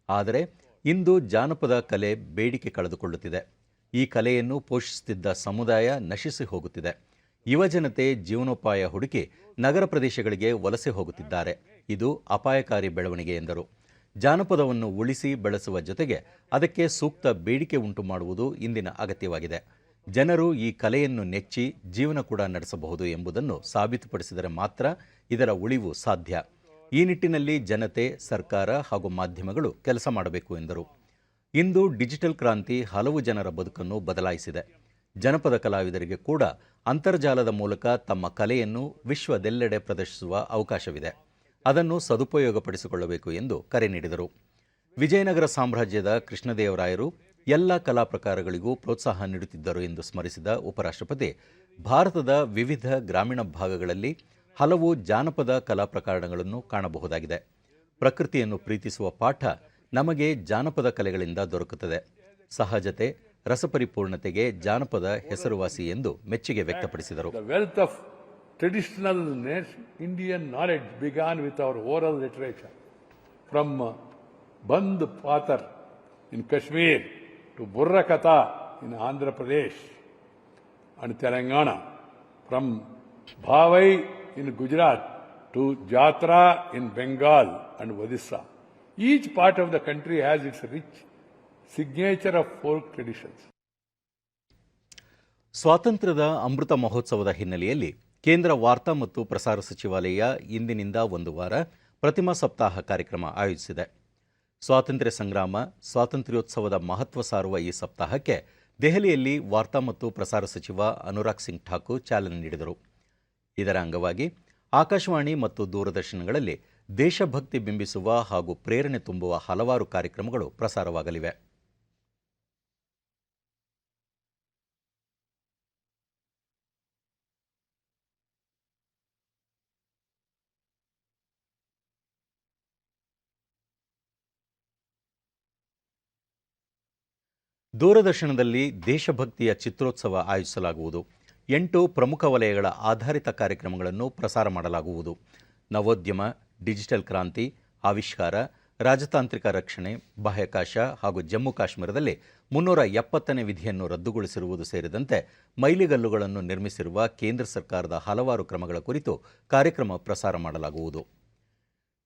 ಆದರೆ ಇಂದು ಜಾನಪದ ಕಲೆ ಬೇಡಿಕೆ ಕಳೆದುಕೊಳ್ಳುತ್ತಿದೆ. ಈ ಕಲೆಯನ್ನು ಪೋಷಿಸುತ್ತಿದ್ದ ಸಮುದಾಯ ನಶಿಸಿ ಹೋಗುತ್ತಿದೆ. ಯುವಜನತೆ ಜೀವನೋಪಾಯ ಹುಡುಕಿ ನಗರ ಪ್ರದೇಶಗಳಿಗೆ ವಲಸೆ ಹೋಗುತ್ತಿದ್ದಾರೆ. ಇದು ಅಪಾಯಕಾರಿ ಬೆಳವಣಿಗೆ ಎಂದರು. ಜಾನಪದವನ್ನು ಉಳಿಸಿ ಬೆಳೆಸುವ ಜೊತೆಗೆ ಅದಕ್ಕೆ ಸೂಕ್ತ ಬೇಡಿಕೆ ಉಂಟು ಮಾಡುವುದು ಇಂದಿನ ಅಗತ್ಯವಾಗಿದೆ. ಜನರು ಈ ಕಲೆಯನ್ನು ನೆಚ್ಚಿ ಜೀವನ ಕೂಡ ನಡೆಸಬಹುದು ಎಂಬುದನ್ನು ಸಾಬೀತುಪಡಿಸಿದರೆ ಮಾತ್ರ ಇದರ ಉಳಿವು ಸಾಧ್ಯ. ಈ ನಿಟ್ಟಿನಲ್ಲಿ ಜನತೆ, ಸರ್ಕಾರ ಹಾಗೂ ಮಾಧ್ಯಮಗಳು ಕೆಲಸ ಮಾಡಬೇಕು ಎಂದರು. ಇಂದು ಡಿಜಿಟಲ್ ಕ್ರಾಂತಿ ಹಲವು ಜನರ ಬದುಕನ್ನು ಬದಲಾಯಿಸಿದೆ. ಜನಪದ ಕಲಾವಿದರಿಗೆ ಕೂಡ ಅಂತರ್ಜಾಲದ ಮೂಲಕ ತಮ್ಮ ಕಲೆಯನ್ನು ವಿಶ್ವದೆಲ್ಲೆಡೆ ಪ್ರದರ್ಶಿಸುವ ಅವಕಾಶವಿದೆ. ಅದನ್ನು ಸದುಪಯೋಗಪಡಿಸಿಕೊಳ್ಳಬೇಕು ಎಂದು ಕರೆ ನೀಡಿದರು. ವಿಜಯನಗರ ಸಾಮ್ರಾಜ್ಯದ ಕೃಷ್ಣದೇವರಾಯರು ಎಲ್ಲ ಕಲಾ ಪ್ರಕಾರಗಳಿಗೂ ಪ್ರೋತ್ಸಾಹ ನೀಡುತ್ತಿದ್ದರು ಎಂದು ಸ್ಮರಿಸಿದ ಉಪರಾಷ್ಟ್ರಪತಿ, ಭಾರತದ ವಿವಿಧ ಗ್ರಾಮೀಣ ಭಾಗಗಳಲ್ಲಿ ಹಲವು ಜಾನಪದ ಕಲಾ ಪ್ರಕಾರಗಳನ್ನು ಕಾಣಬಹುದಾಗಿದೆ. ಪ್ರಕೃತಿಯನ್ನು ಪ್ರೀತಿಸುವ ಪಾಠ ನಮಗೆ ಜಾನಪದ ಕಲೆಗಳಿಂದ ದೊರಕುತ್ತದೆ. ಸಹಜತೆ, ರಸಪರಿಪೂರ್ಣತೆಗೆ ಜಾನಪದ ಹೆಸರುವಾಸಿ ಎಂದು ಮೆಚ್ಚುಗೆ ವ್ಯಕ್ತಪಡಿಸಿದರು. The wealth of traditional Indian knowledge began with our oral literature. From Band Patar in Kashmir to Burra Katha in Andhra Pradesh and Telangana, from Bhavai in Gujarat to Jatra in Bengal and Odisha. Each part of the country has its rich signature of folk traditions. ಸ್ವಾತಂತ್ರ್ಯದ ಅಮೃತ ಮಹೋತ್ಸವದ ಹಿನ್ನೆಲೆಯಲ್ಲಿ ಕೇಂದ್ರ ವಾರ್ತಾ ಮತ್ತು ಪ್ರಸಾರ ಸಚಿವಾಲಯ ಇಂದಿನಿಂದ ಒಂದು ವಾರ ಪ್ರತಿಮಾ ಸಪ್ತಾಹ ಕಾರ್ಯಕ್ರಮ ಆಯೋಜಿಸಿದೆ. ಸ್ವಾತಂತ್ರ್ಯ ಸಂಗ್ರಾಮ, ಸ್ವಾತಂತ್ರ್ಯೋತ್ಸವದ ಮಹತ್ವ ಸಾರುವ ಈ ಸಪ್ತಾಹಕ್ಕೆ ದೆಹಲಿಯಲ್ಲಿ ವಾರ್ತಾ ಮತ್ತು ಪ್ರಸಾರ ಸಚಿವ ಅನುರಾಗ್ ಸಿಂಗ್ ಠಾಕೂರ್ ಚಾಲನೆ ನೀಡಿದರು. ಇದರ ಅಂಗವಾಗಿ ಆಕಾಶವಾಣಿ ಮತ್ತು ದೂರದರ್ಶನಗಳಲ್ಲಿ ದೇಶಭಕ್ತಿ ಬಿಂಬಿಸುವ ಹಾಗೂ ಪ್ರೇರಣೆ ತುಂಬುವ ಹಲವಾರು ಕಾರ್ಯಕ್ರಮಗಳು ಪ್ರಸಾರವಾಗಲಿವೆ. ದೂರದರ್ಶನದಲ್ಲಿ ದೇಶಭಕ್ತಿಯ ಚಿತ್ರೋತ್ಸವ ಆಯೋಜಿಸಲಾಗುವುದು. 8 ಪ್ರಮುಖ ವಲಯಗಳ ಆಧಾರಿತ ಕಾರ್ಯಕ್ರಮಗಳನ್ನು ಪ್ರಸಾರ ಮಾಡಲಾಗುವುದು. ನವೋದ್ಯಮ, ಡಿಜಿಟಲ್ ಕ್ರಾಂತಿ, ಆವಿಷ್ಕಾರ, ರಾಜತಾಂತ್ರಿಕ ರಕ್ಷಣೆ, ಬಾಹ್ಯಾಕಾಶ ಹಾಗೂ ಜಮ್ಮು ಕಾಶ್ಮೀರದಲ್ಲಿ 370ನೇ ವಿಧಿಯನ್ನು ರದ್ದುಗೊಳಿಸಿರುವುದು ಸೇರಿದಂತೆ ಮೈಲಿಗಲ್ಲುಗಳನ್ನು ನಿರ್ಮಿಸಿರುವ ಕೇಂದ್ರ ಸರ್ಕಾರದ ಹಲವಾರು ಕ್ರಮಗಳ ಕುರಿತು ಕಾರ್ಯಕ್ರಮ ಪ್ರಸಾರ ಮಾಡಲಾಗುವುದು.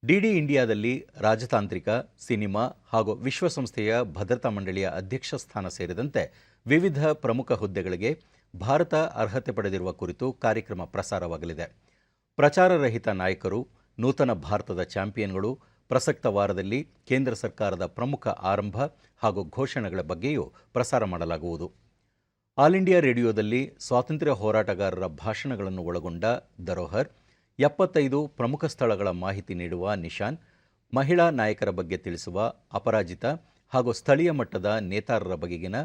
ಡಿಡಿ ಇಂಡಿಯಾದಲ್ಲಿ ರಾಜತಾಂತ್ರಿಕ, ಸಿನಿಮಾ ಹಾಗೂ ವಿಶ್ವಸಂಸ್ಥೆಯ ಭದ್ರತಾ ಮಂಡಳಿಯ ಅಧ್ಯಕ್ಷ ಸ್ಥಾನ ಸೇರಿದಂತೆ ವಿವಿಧ ಪ್ರಮುಖ ಹುದ್ದೆಗಳಿಗೆ ಭಾರತ ಅರ್ಹತೆ ಪಡೆದಿರುವ ಕುರಿತು ಕಾರ್ಯಕ್ರಮ ಪ್ರಸಾರವಾಗಲಿದೆ. ಪ್ರಚಾರರಹಿತ ನಾಯಕರು, ನೂತನ ಭಾರತದ ಚಾಂಪಿಯನ್ಗಳು, ಪ್ರಸಕ್ತ ವಾರದಲ್ಲಿ ಕೇಂದ್ರ ಸರ್ಕಾರದ ಪ್ರಮುಖ ಆರಂಭ ಹಾಗೂ ಘೋಷಣೆಗಳ ಬಗ್ಗೆಯೂ ಪ್ರಸಾರ ಮಾಡಲಾಗುವುದು. ಆಲ್ ಇಂಡಿಯಾ ರೇಡಿಯೋದಲ್ಲಿ ಸ್ವಾತಂತ್ರ್ಯ ಹೋರಾಟಗಾರರ ಭಾಷಣಗಳನ್ನು ಒಳಗೊಂಡ ಧರೋಹರ್, 75 ಪ್ರಮುಖ ಸ್ಥಳಗಳ ಮಾಹಿತಿ ನೀಡುವ ನಿಶಾನ್, ಮಹಿಳಾ ನಾಯಕರ ಬಗ್ಗೆ ತಿಳಿಸುವ ಅಪರಾಜಿತ ಹಾಗೂ ಸ್ಥಳೀಯ ಮಟ್ಟದ ನೇತಾರರ ಬಗೆಗಿನ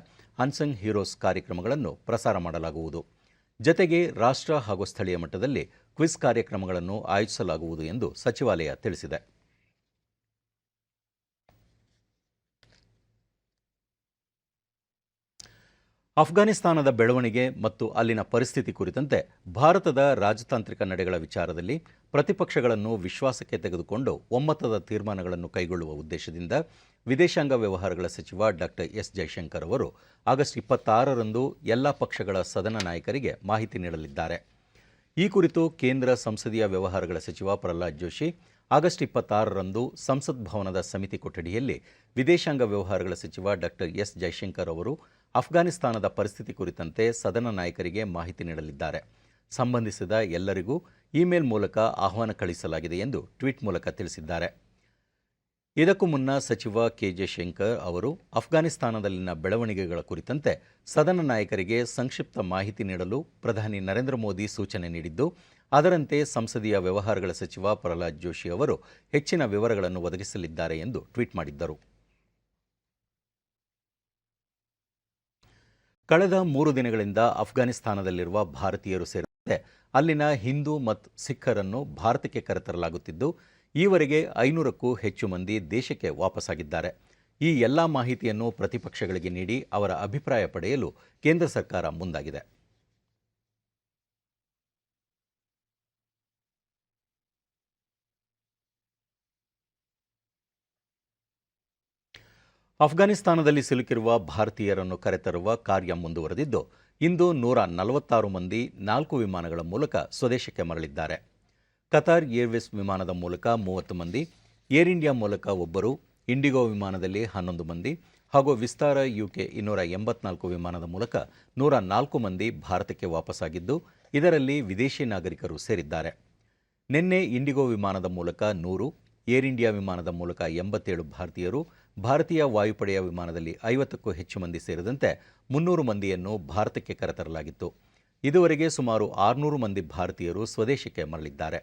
ಅನ್ಸಂಗ್ ಹೀರೋಸ್ ಕಾರ್ಯಕ್ರಮಗಳನ್ನು ಪ್ರಸಾರ ಮಾಡಲಾಗುವುದು. ಜತೆಗೆ ರಾಷ್ಟ್ರ ಹಾಗೂ ಸ್ಥಳೀಯ ಮಟ್ಟದಲ್ಲಿ ಕ್ವಿಜ್ ಕಾರ್ಯಕ್ರಮಗಳನ್ನು ಆಯೋಜಿಸಲಾಗುವುದು ಎಂದು ಸಚಿವಾಲಯ ತಿಳಿಸಿದೆ. ಅಫ್ಘಾನಿಸ್ತಾನದ ಬೆಳವಣಿಗೆ ಮತ್ತು ಅಲ್ಲಿನ ಪರಿಸ್ಥಿತಿ ಕುರಿತಂತೆ ಭಾರತದ ರಾಜತಾಂತ್ರಿಕ ನಡೆಗಳ ವಿಚಾರದಲ್ಲಿ ಪ್ರತಿಪಕ್ಷಗಳನ್ನು ವಿಶ್ವಾಸಕ್ಕೆ ತೆಗೆದುಕೊಂಡು ಒಮ್ಮತದ ತೀರ್ಮಾನಗಳನ್ನು ಕೈಗೊಳ್ಳುವ ಉದ್ದೇಶದಿಂದ ವಿದೇಶಾಂಗ ವ್ಯವಹಾರಗಳ ಸಚಿವ ಡಾಕ್ಟರ್ ಎಸ್ ಜೈಶಂಕರ್ ಅವರು ಆಗಸ್ಟ್ 26ರಂದು ಎಲ್ಲ ಪಕ್ಷಗಳ ಸದನ ನಾಯಕರಿಗೆ ಮಾಹಿತಿ ನೀಡಲಿದ್ದಾರೆ. ಈ ಕುರಿತು ಕೇಂದ್ರ ಸಂಸದೀಯ ವ್ಯವಹಾರಗಳ ಸಚಿವ ಪ್ರಹ್ಲಾದ್ ಜೋಶಿ ಆಗಸ್ಟ್ 26ರಂದು ಸಂಸತ್ ಭವನದ ಸಮಿತಿ ಕೊಠಡಿಯಲ್ಲಿ ವಿದೇಶಾಂಗ ವ್ಯವಹಾರಗಳ ಸಚಿವ ಡಾಕ್ಟರ್ ಎಸ್ ಜೈಶಂಕರ್ ಅವರು ಅಫ್ಘಾನಿಸ್ತಾನದ ಪರಿಸ್ಥಿತಿ ಕುರಿತಂತೆ ಸದನ ನಾಯಕರಿಗೆ ಮಾಹಿತಿ ನೀಡಲಿದ್ದಾರೆ. ಸಂಬಂಧಿಸಿದ ಎಲ್ಲರಿಗೂ ಇಮೇಲ್ ಮೂಲಕ ಆಹ್ವಾನ ಕಳಿಸಲಾಗಿದೆ ಎಂದು ಟ್ವೀಟ್ ಮೂಲಕ ತಿಳಿಸಿದ್ದಾರೆ. ಇದಕ್ಕೂ ಮುನ್ನ ಸಚಿವ ಕೆ ಜೆ ಶಂಕರ್ ಅವರು ಅಫ್ಘಾನಿಸ್ತಾನದಲ್ಲಿನ ಬೆಳವಣಿಗೆಗಳ ಕುರಿತಂತೆ ಸದನ ನಾಯಕರಿಗೆ ಸಂಕ್ಷಿಪ್ತ ಮಾಹಿತಿ ನೀಡಲು ಪ್ರಧಾನಿ ನರೇಂದ್ರ ಮೋದಿ ಸೂಚನೆ ನೀಡಿದ್ದು, ಅದರಂತೆ ಸಂಸದೀಯ ವ್ಯವಹಾರಗಳ ಸಚಿವ ಪ್ರಹ್ಲಾದ್ ಜೋಶಿ ಅವರು ಹೆಚ್ಚಿನ ವಿವರಗಳನ್ನು ಒದಗಿಸಲಿದ್ದಾರೆ ಎಂದು ಟ್ವೀಟ್ ಮಾಡಿದ್ದರು. ಕಳೆದ 3 ದಿನಗಳಿಂದ ಅಫ್ಘಾನಿಸ್ತಾನದಲ್ಲಿರುವ ಭಾರತೀಯರು ಸೇರಿದಂತೆ ಅಲ್ಲಿನ ಹಿಂದೂ ಮತ್ತು ಸಿಖ್ಖರನ್ನು ಭಾರತಕ್ಕೆ ಕರೆತರಲಾಗುತ್ತಿದ್ದು, ಈವರೆಗೆ 500ಕ್ಕೂ ಹೆಚ್ಚು ಮಂದಿ ದೇಶಕ್ಕೆ ವಾಪಸ್ಸಾಗಿದ್ದಾರೆ. ಈ ಎಲ್ಲ ಮಾಹಿತಿಯನ್ನು ಪ್ರತಿಪಕ್ಷಗಳಿಗೆ ನೀಡಿ ಅವರ ಅಭಿಪ್ರಾಯ ಪಡೆಯಲು ಕೇಂದ್ರ ಸರ್ಕಾರ ಮುಂದಾಗಿದೆ. ಅಫ್ಘಾನಿಸ್ತಾನದಲ್ಲಿ ಸಿಲುಕಿರುವ ಭಾರತೀಯರನ್ನು ಕರೆತರುವ ಕಾರ್ಯ ಮುಂದುವರೆದಿದ್ದು ಇಂದು 146 ಮಂದಿ 4 ವಿಮಾನಗಳ ಮೂಲಕ ಸ್ವದೇಶಕ್ಕೆ ಮರಳಿದ್ದಾರೆ. ಕತಾರ್ ಏರ್ವೇಸ್ ವಿಮಾನದ ಮೂಲಕ 30 ಮಂದಿ, ಏರ್ ಇಂಡಿಯಾ ಮೂಲಕ 1, ಇಂಡಿಗೋ ವಿಮಾನದಲ್ಲಿ 11 ಮಂದಿ ಹಾಗೂ ವಿಸ್ತಾರ UK 284 ವಿಮಾನದ ಮೂಲಕ 104 ಮಂದಿ ಭಾರತಕ್ಕೆ ವಾಪಸ್ಸಾಗಿದ್ದು, ಇದರಲ್ಲಿ ವಿದೇಶಿ ನಾಗರಿಕರು ಸೇರಿದ್ದಾರೆ. ನಿನ್ನೆ ಇಂಡಿಗೋ ವಿಮಾನದ ಮೂಲಕ 100, ಏರ್ ಇಂಡಿಯಾ ವಿಮಾನದ ಮೂಲಕ 87 ಭಾರತೀಯರು, ಭಾರತೀಯ ವಾಯುಪಡೆಯ ವಿಮಾನದಲ್ಲಿ 50ಕ್ಕೂ ಹೆಚ್ಚು ಮಂದಿ ಸೇರಿದಂತೆ 300 ಮಂದಿಯನ್ನು ಭಾರತಕ್ಕೆ ಕರೆತರಲಾಗಿತ್ತು. ಇದುವರೆಗೆ ಸುಮಾರು 600 ಮಂದಿ ಭಾರತೀಯರು ಸ್ವದೇಶಕ್ಕೆ ಮರಳಿದ್ದಾರೆ.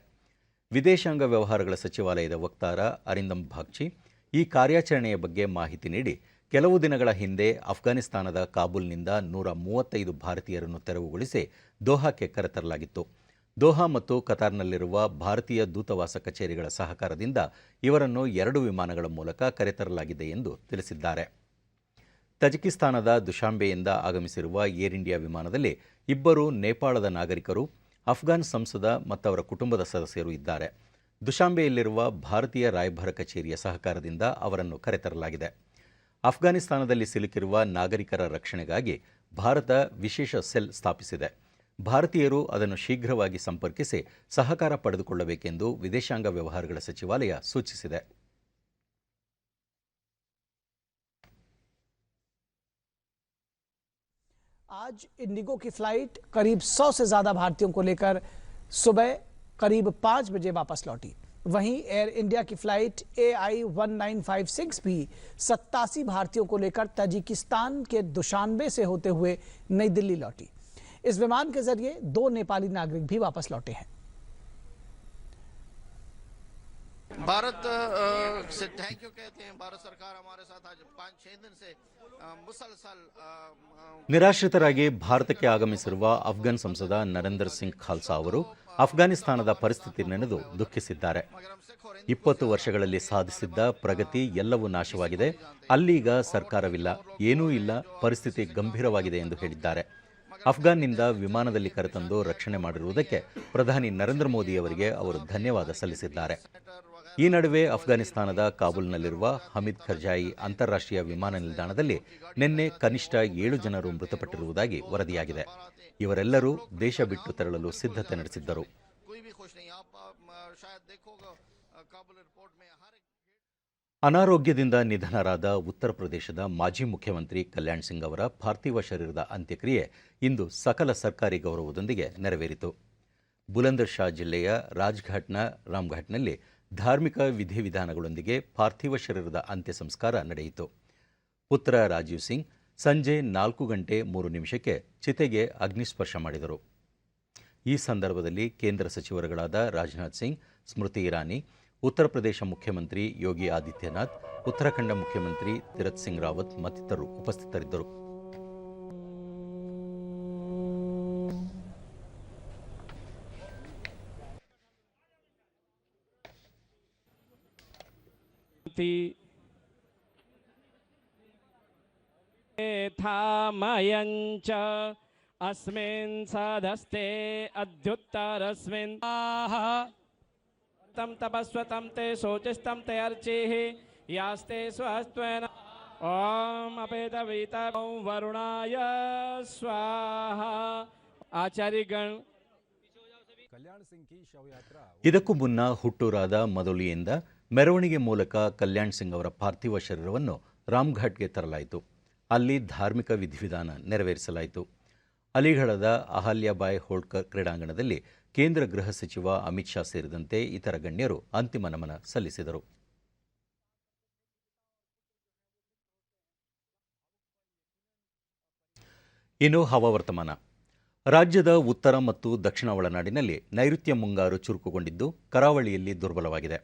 ವಿದೇಶಾಂಗ ವ್ಯವಹಾರಗಳ ಸಚಿವಾಲಯದ ವಕ್ತಾರ ಅರಿಂದಮ್ ಬಾಗ್ಚಿ ಈ ಕಾರ್ಯಾಚರಣೆಯ ಬಗ್ಗೆ ಮಾಹಿತಿ ನೀಡಿ, ಕೆಲವು ದಿನಗಳ ಹಿಂದೆ ಅಫ್ಘಾನಿಸ್ತಾನದ ಕಾಬೂಲ್ನಿಂದ 135 ಭಾರತೀಯರನ್ನು ತೆರವುಗೊಳಿಸಿ ದೋಹಾಕ್ಕೆ ಕರೆತರಲಾಗಿತ್ತು. ದೋಹಾ ಮತ್ತು ಕತಾರ್ನಲ್ಲಿರುವ ಭಾರತೀಯ ದೂತಾವಾಸ ಕಚೇರಿಗಳ ಸಹಕಾರದಿಂದ ಇವರನ್ನು 2 ವಿಮಾನಗಳ ಮೂಲಕ ಕರೆತರಲಾಗಿದೆ ಎಂದು ತಿಳಿಸಿದ್ದಾರೆ. ತಜಿಕಿಸ್ತಾನದ ದುಶಾಂಬೆಯಿಂದ ಆಗಮಿಸಿರುವ ಏರ್ ಇಂಡಿಯಾ ವಿಮಾನದಲ್ಲಿ 2 ನೇಪಾಳದ ನಾಗರಿಕರು, ಅಫ್ಘಾನ್ ಸಂಸದ ಮತ್ತು ಅವರ ಕುಟುಂಬದ ಸದಸ್ಯರು ಇದ್ದಾರೆ. ದುಶಾಂಬೆಯಲ್ಲಿರುವ ಭಾರತೀಯ ರಾಯಭಾರ ಕಚೇರಿಯ ಸಹಕಾರದಿಂದ ಅವರನ್ನು ಕರೆತರಲಾಗಿದೆ. ಅಫ್ಘಾನಿಸ್ತಾನದಲ್ಲಿ ಸಿಲುಕಿರುವ ನಾಗರಿಕರ ರಕ್ಷಣೆಗಾಗಿ ಭಾರತ ವಿಶೇಷ ಸೆಲ್ ಸ್ಥಾಪಿಸಿದೆ. ಭಾರತೀಯರು ಅದನ್ನು ಶೀಘ್ರವಾಗಿ ಸಂಪರ್ಕಿಸಿ ಸಹಕಾರ ಪಡೆದುಕೊಳ್ಳಬೇಕೆಂದು ವಿದೇಶಾಂಗ ವ್ಯವಹಾರಗಳ ಸಚಿವಾಲಯ ಸೂಚಿಸಿದೆ. आज इंडिगो की फ्लाइट करीब 100 से ज्यादा भारतीयों को लेकर सुबह करीब 5 बजे वापस लौटी। वहीं एयर इंडिया की फ्लाइट AI 1956 भी 87 भारतीयों को लेकर ताजिकिस्तान के दुशानबे से होते हुए नई दिल्ली लौटी। इस विमान के जरिए 2 नेपाली नागरिक भी वापस लौटे हैं। भारत से थैंक यू कहते हैं। भारत सरकार हमारे साथ आज 5-6 दिन से मुसलसल ನಿರಾಶ್ರಿತರಾಗಿ ಭಾರತಕ್ಕೆ ಆಗಮಿಸಿರುವ ಅಫ್ಘಾನ್ ಸಂಸದ ನರೇಂದರ್ ಸಿಂಗ್ ಖಾಲ್ಸಾ ಅವರು ಅಫ್ಘಾನಿಸ್ತಾನದ ಪರಿಸ್ಥಿತಿ ನೆನೆದು ದುಃಖಿಸಿದ್ದಾರೆ. 20 ವರ್ಷಗಳಲ್ಲಿ ಸಾಧಿಸಿದ್ದ ಪ್ರಗತಿ ಎಲ್ಲವೂ ನಾಶವಾಗಿದೆ. ಅಲ್ಲೀಗ ಸರ್ಕಾರವಿಲ್ಲ, ಏನೂ ಇಲ್ಲ, ಪರಿಸ್ಥಿತಿ ಗಂಭೀರವಾಗಿದೆ ಎಂದು ಹೇಳಿದ್ದಾರೆ. ಅಫ್ಘಾನ್ನಿಂದ ವಿಮಾನದಲ್ಲಿ ಕರೆತಂದು ರಕ್ಷಣೆ ಮಾಡಿರುವುದಕ್ಕೆ ಪ್ರಧಾನಿ ನರೇಂದ್ರ ಮೋದಿ ಅವರಿಗೆ ಅವರು ಧನ್ಯವಾದ ಸಲ್ಲಿಸಿದ್ದಾರೆ. ಈ ನಡುವೆ ಅಫ್ಘಾನಿಸ್ತಾನದ ಕಾಬೂಲ್ನಲ್ಲಿರುವ ಹಮೀದ್ ಕರ್ಜಾಯಿ ಅಂತಾರಾಷ್ಟ್ರೀಯ ವಿಮಾನ ನಿಲ್ದಾಣದಲ್ಲಿ ನಿನ್ನೆ ಕನಿಷ್ಠ 7 ಜನರು ಮೃತಪಟ್ಟಿರುವುದಾಗಿ ವರದಿಯಾಗಿದೆ. ಇವರೆಲ್ಲರೂ ದೇಶ ಬಿಟ್ಟು ತೆರಳಲು ಸಿದ್ಧತೆ ನಡೆಸಿದ್ದರು. ಅನಾರೋಗ್ಯದಿಂದ ನಿಧನರಾದ ಉತ್ತರ ಪ್ರದೇಶದ ಮಾಜಿ ಮುಖ್ಯಮಂತ್ರಿ ಕಲ್ಯಾಣ್ ಸಿಂಗ್ ಅವರ ಪಾರ್ಥಿವ ಶರೀರದ ಅಂತ್ಯಕ್ರಿಯೆ ಇಂದು ಸಕಲ ಸರ್ಕಾರಿ ಗೌರವದೊಂದಿಗೆ ನೆರವೇರಿತು. ಬುಲಂದರ್ ಶಾ ಜಿಲ್ಲೆಯ ರಾಜ್ಘಾಟ್ನ ರಾಮ್ಘಾಟ್ನಲ್ಲಿ ಧಾರ್ಮಿಕ ವಿಧಿವಿಧಾನಗಳೊಂದಿಗೆ ಪಾರ್ಥಿವ ಶರೀರದ ಅಂತ್ಯ ಸಂಸ್ಕಾರ ನಡೆಯಿತು. ಪುತ್ರ ರಾಜೀವ್ ಸಿಂಗ್ ಸಂಜೆ 4:03 ಚಿತೆಗೆ ಅಗ್ನಿಸ್ಪರ್ಶ ಮಾಡಿದರು. ಈ ಸಂದರ್ಭದಲ್ಲಿ ಕೇಂದ್ರ ಸಚಿವರುಗಳಾದ ರಾಜನಾಥ್ ಸಿಂಗ್, ಸ್ಮೃತಿ ಇರಾನಿ, ಉತ್ತರ ಪ್ರದೇಶ ಮುಖ್ಯಮಂತ್ರಿ ಯೋಗಿ ಆದಿತ್ಯನಾಥ್, ಉತ್ತರಾಖಂಡ ಮುಖ್ಯಮಂತ್ರಿ ತೀರತ್ ಸಿಂಗ್ ರಾವತ್ ಮತ್ತಿತರರು ಉಪಸ್ಥಿತರಿದ್ದರು. थामयञ्च अस्मिन् सदस्ते अद्युत्तरस्मिन् तं तपस्वतं ते शोचिस्तं ते अर्चिः यास्ते स्वस्त्वेन ॐ अपेदवीता ॐ वरुणाय स्वाहा आचार्यगण. ಇದಕ್ಕೂ ಮುನ್ನ ಹುಟ್ಟೂರಾದ ಮದೋಲಿಯಿಂದ ಮೆರವಣಿಗೆ ಮೂಲಕ ಕಲ್ಯಾಣ್ ಸಿಂಗ್ ಅವರ ಪಾರ್ಥಿವ ಶರೀರವನ್ನು ರಾಮ್ಘಾಟ್ಗೆ ತರಲಾಯಿತು. ಅಲ್ಲಿ ಧಾರ್ಮಿಕ ವಿಧಿವಿಧಾನ ನೆರವೇರಿಸಲಾಯಿತು. ಅಲಿಗಢದ ಅಹಲ್ಯಾಬಾಯಿ ಹೋಳ್ಕರ್ ಕ್ರೀಡಾಂಗಣದಲ್ಲಿ ಕೇಂದ್ರ ಗೃಹ ಸಚಿವ ಅಮಿತ್ ಶಾ ಸೇರಿದಂತೆ ಇತರ ಗಣ್ಯರು ಅಂತಿಮ ನಮನ ಸಲ್ಲಿಸಿದರು. ಇನ್ನು ಹವಾವರ್ತಮಾನ. ರಾಜ್ಯದ ಉತ್ತರ ಮತ್ತು ದಕ್ಷಿಣ ಒಳನಾಡಿನಲ್ಲಿ ನೈಋತ್ಯ ಮುಂಗಾರು ಚುರುಕುಗೊಂಡಿದ್ದು ಕರಾವಳಿಯಲ್ಲಿ ದುರ್ಬಲವಾಗಿದೆ.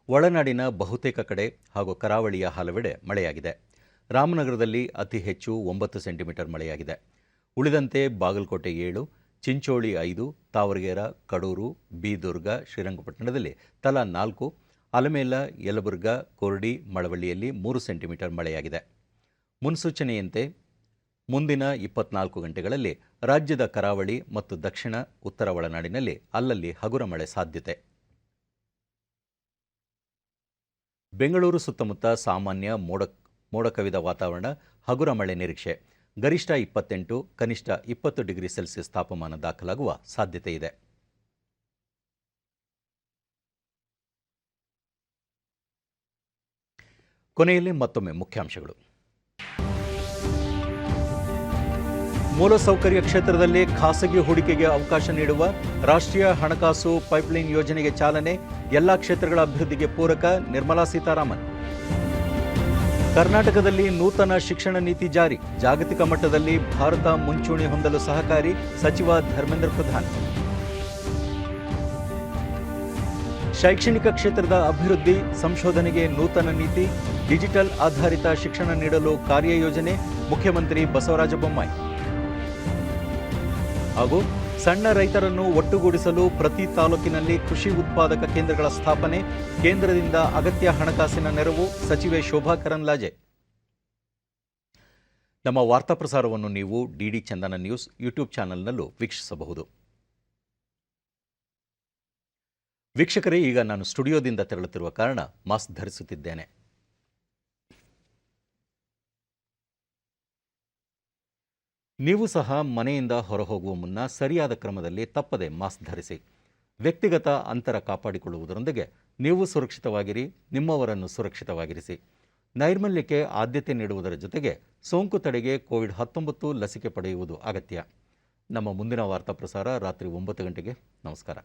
ಒಳನಾಡಿನ ಬಹುತೇಕ ಕಡೆ ಹಾಗೂ ಕರಾವಳಿಯ ಹಲವೆಡೆ ಮಳೆಯಾಗಿದೆ. ರಾಮನಗರದಲ್ಲಿ ಅತಿ ಹೆಚ್ಚು 9 ಸೆಂಟಿಮೀಟರ್ ಮಳೆಯಾಗಿದೆ. ಉಳಿದಂತೆ ಬಾಗಲಕೋಟೆ 7, ಚಿಂಚೋಳಿ 5, ತಾವರಗೇರ, ಕಡೂರು, ಬೀದರ್ಗ, ಶ್ರೀರಂಗಪಟ್ಟಣದಲ್ಲಿ ತಲಾ 4, ಅಲಮೇಲ, ಯಲಬುರ್ಗಾ, ಕೊರ್ಡಿ, ಮಳವಳ್ಳಿಯಲ್ಲಿ 3 ಸೆಂಟಿಮೀಟರ್ ಮಳೆಯಾಗಿದೆ. ಮುನ್ಸೂಚನೆಯಂತೆ ಮುಂದಿನ 24 ಗಂಟೆಗಳಲ್ಲಿ ರಾಜ್ಯದ ಕರಾವಳಿ ಮತ್ತು ದಕ್ಷಿಣ ಉತ್ತರ ಒಳನಾಡಿನಲ್ಲಿ ಅಲ್ಲಲ್ಲಿ ಹಗುರ ಮಳೆ ಸಾಧ್ಯತೆ. ಬೆಂಗಳೂರು ಸುತ್ತಮುತ್ತ ಸಾಮಾನ್ಯ ಮೋಡ ಕವಿದ ವಾತಾವರಣ, ಹಗುರ ಮಳೆ ನಿರೀಕ್ಷೆ. ಗರಿಷ್ಠ 28, ಕನಿಷ್ಠ 20 ಡಿಗ್ರಿ ಸೆಲ್ಸಿಯಸ್ ತಾಪಮಾನ ದಾಖಲಾಗುವ ಸಾಧ್ಯತೆ ಇದೆ. ಕೊನೆಯಲ್ಲಿ ಮತ್ತೊಮ್ಮೆ ಮುಖ್ಯಾಂಶಗಳು. ಮೂಲಸೌಕರ್ಯ ಕ್ಷೇತ್ರದಲ್ಲಿ ಖಾಸಗಿ ಹೂಡಿಕೆಗೆ ಅವಕಾಶ ನೀಡುವ ರಾಷ್ಟ್ರೀಯ ಹಣಕಾಸು ಪೈಪ್ಲೈನ್ ಯೋಜನೆಗೆ ಚಾಲನೆ, ಎಲ್ಲಾ ಕ್ಷೇತ್ರಗಳ ಅಭಿವೃದ್ಧಿಗೆ ಪೂರಕ. ನಿರ್ಮಲಾ ಸೀತಾರಾಮನ್. ಕರ್ನಾಟಕದಲ್ಲಿ ನೂತನ ಶಿಕ್ಷಣ ನೀತಿ ಜಾರಿ, ಜಾಗತಿಕ ಮಟ್ಟದಲ್ಲಿ ಭಾರತ ಮುಂಚೂಣಿ ಹೊಂದಲು ಸಹಕಾರಿ. ಸಚಿವ ಧರ್ಮೇಂದ್ರ ಪ್ರಧಾನ್. ಶೈಕ್ಷಣಿಕ ಕ್ಷೇತ್ರದ ಅಭಿವೃದ್ಧಿ, ಸಂಶೋಧನೆಗೆ ನೂತನ ನೀತಿ, ಡಿಜಿಟಲ್ ಆಧಾರಿತ ಶಿಕ್ಷಣ ನೀಡಲು ಕಾರ್ಯಯೋಜನೆ. ಮುಖ್ಯಮಂತ್ರಿ ಬಸವರಾಜ ಬೊಮ್ಮಾಯಿ. ಹಾಗೂ ಸಣ್ಣ ರೈತರನ್ನು ಒಟ್ಟುಗೂಡಿಸಲು ಪ್ರತಿ ತಾಲೂಕಿನಲ್ಲಿ ಕೃಷಿ ಉತ್ಪಾದಕ ಕೇಂದ್ರಗಳ ಸ್ಥಾಪನೆ, ಕೇಂದ್ರದಿಂದ ಅಗತ್ಯ ಹಣಕಾಸಿನ ನೆರವು. ಸಚಿವೆ ಶೋಭಾ ಕರಂದ್ಲಾಜೆ. ನಮ್ಮ ವಾರ್ತಾ ಪ್ರಸಾರವನ್ನು ನೀವು ಡಿಡಿ ಚಂದನ ನ್ಯೂಸ್ ಯೂಟ್ಯೂಬ್ ಚಾನೆಲ್ನಲ್ಲೂ ವೀಕ್ಷಿಸಬಹುದು. ವೀಕ್ಷಕರೇ, ಈಗ ನಾನು ಸ್ಟುಡಿಯೋದಿಂದ ತೆರಳುತ್ತಿರುವ ಕಾರಣ ಮಾಸ್ಕ್ ಧರಿಸುತ್ತಿದ್ದೇನೆ. ನೀವು ಸಹ ಮನೆಯಿಂದ ಹೊರಹೋಗುವ ಮುನ್ನ ಸರಿಯಾದ ಕ್ರಮದಲ್ಲಿ ತಪ್ಪದೆ ಮಾಸ್ಕ್ ಧರಿಸಿ. ವ್ಯಕ್ತಿಗತ ಅಂತರ ಕಾಪಾಡಿಕೊಳ್ಳುವುದರೊಂದಿಗೆ ನೀವು ಸುರಕ್ಷಿತವಾಗಿರಿ, ನಿಮ್ಮವರನ್ನು ಸುರಕ್ಷಿತವಾಗಿರಿಸಿ. ನೈರ್ಮಲ್ಯಕ್ಕೆ ಆದ್ಯತೆ ನೀಡುವುದರ ಜೊತೆಗೆ ಸೋಂಕು ತಡೆಗೆ ಕೋವಿಡ್-19 ಲಸಿಕೆ ಪಡೆಯುವುದು ಅಗತ್ಯ. ನಮ್ಮ ಮುಂದಿನ ವಾರ್ತಾ ಪ್ರಸಾರ ರಾತ್ರಿ 9 ಗಂಟೆಗೆ. ನಮಸ್ಕಾರ.